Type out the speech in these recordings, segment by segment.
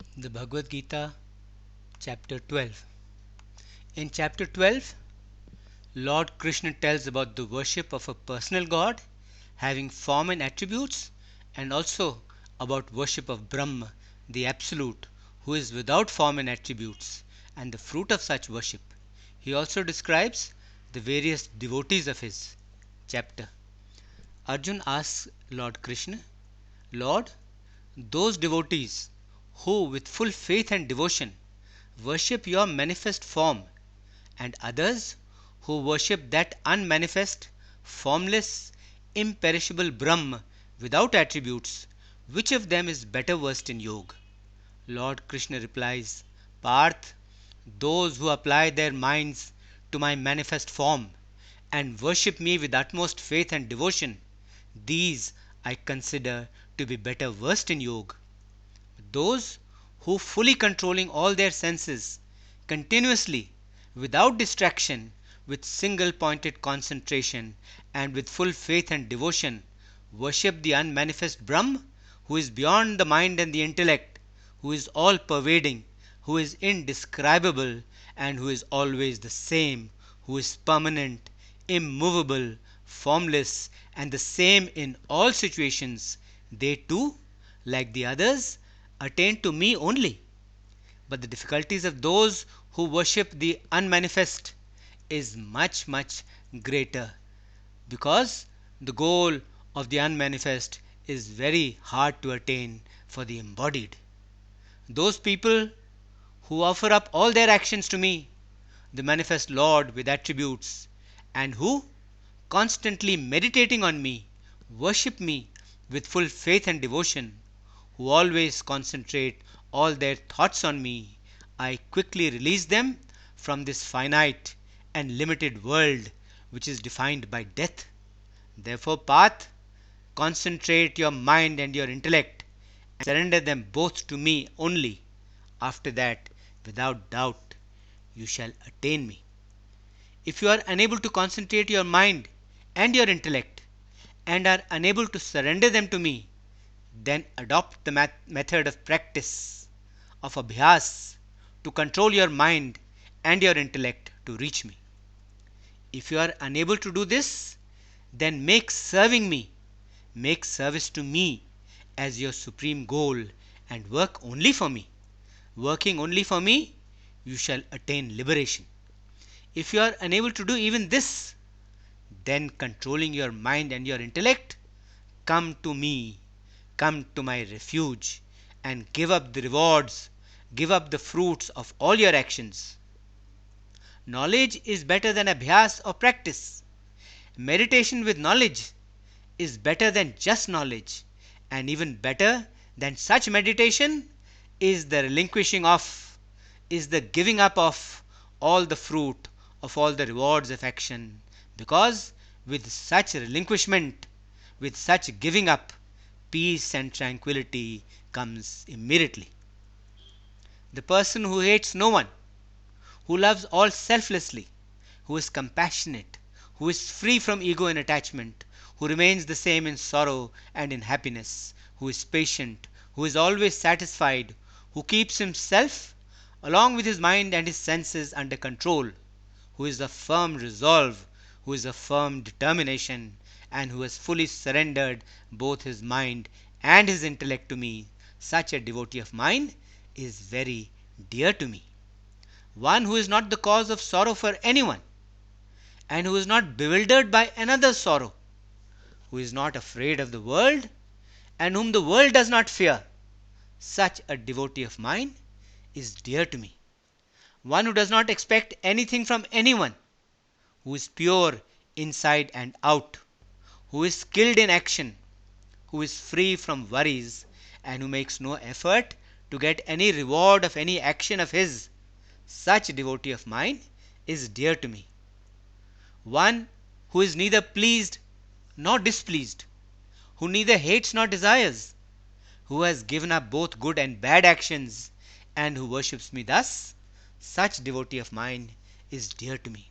The Bhagavad Gita, chapter 12. In chapter 12, Lord Krishna tells about the worship of a personal God having form and attributes, and also about worship of Brahm, the Absolute, who is without form and attributes, and the fruit of such worship. He also describes the various devotees of his chapter. Arjun asks Lord Krishna, Lord, those devotees who with full faith and devotion worship your manifest form, and others who worship that unmanifest, formless, imperishable Brahm without attributes, which of them is better versed in yoga? Lord Krishna replies, Parth, those who apply their minds to my manifest form and worship me with utmost faith and devotion, these I consider to be better versed in yoga. Those who, fully controlling all their senses, continuously, without distraction, with single pointed concentration, and with full faith and devotion, worship the unmanifest Brahm, who is beyond the mind and the intellect, who is all pervading, who is indescribable, and who is always the same, who is permanent, immovable, formless, and the same in all situations, they too, like the others, attain to me only. But the difficulties of those who worship the unmanifest is much, much greater, because the goal of the unmanifest is very hard to attain for the embodied. Those people who offer up all their actions to me, the manifest Lord with attributes, and who, constantly meditating on me, worship me with full faith and devotion, who always concentrate all their thoughts on me, I quickly release them from this finite and limited world which is defined by death. Therefore, Path, concentrate your mind and your intellect and surrender them both to me only. After that, without doubt, you shall attain me. If you are unable to concentrate your mind and your intellect and are unable to surrender them to me, then adopt the method of practice, of abhyas, to control your mind and your intellect to reach me. If you are unable to do this, then make serving me, make service to me as your supreme goal and work only for me. Working only for me, you shall attain liberation. If you are unable to do even this, then controlling your mind and your intellect, come to me, come to my refuge, and give up the rewards, give up the fruits of all your actions. Knowledge is better than abhyas or practice. Meditation with knowledge is better than just knowledge, and even better than such meditation is the relinquishing of, is the giving up of all the fruit of all the rewards of action, because with such relinquishment, with such giving up, peace and tranquility comes immediately. The person who hates no one, who loves all selflessly, who is compassionate, who is free from ego and attachment, who remains the same in sorrow and in happiness, who is patient, who is always satisfied, who keeps himself along with his mind and his senses under control, who is of firm resolve, who is of firm determination, and who has fully surrendered both his mind and his intellect to me, such a devotee of mine is very dear to me. One who is not the cause of sorrow for anyone, and who is not bewildered by another's sorrow, who is not afraid of the world, and whom the world does not fear, such a devotee of mine is dear to me. One who does not expect anything from anyone, who is pure inside and out, who is skilled in action, who is free from worries, and who makes no effort to get any reward of any action of his, such a devotee of mine is dear to me. One who is neither pleased nor displeased, who neither hates nor desires, who has given up both good and bad actions, and who worships me thus, such devotee of mine is dear to me.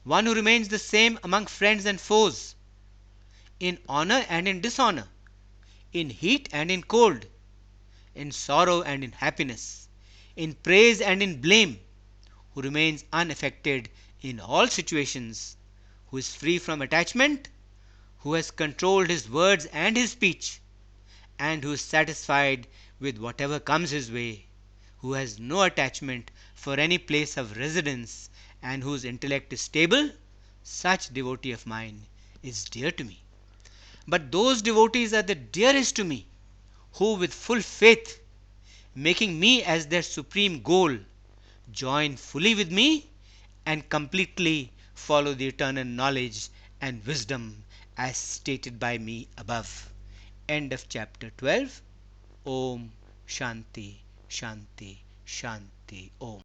One who remains the same among friends and foes, in honor and in dishonor, in heat and in cold, in sorrow and in happiness, in praise and in blame, who remains unaffected in all situations, who is free from attachment, who has controlled his words and his speech, and who is satisfied with whatever comes his way, who has no attachment for any place of residence, and whose intellect is stable, such devotee of mine is dear to me. But those devotees are the dearest to me who, with full faith, making me as their supreme goal, join fully with me and completely follow the eternal knowledge and wisdom as stated by me above. End of chapter 12. Om Shanti Shanti Shanti Om.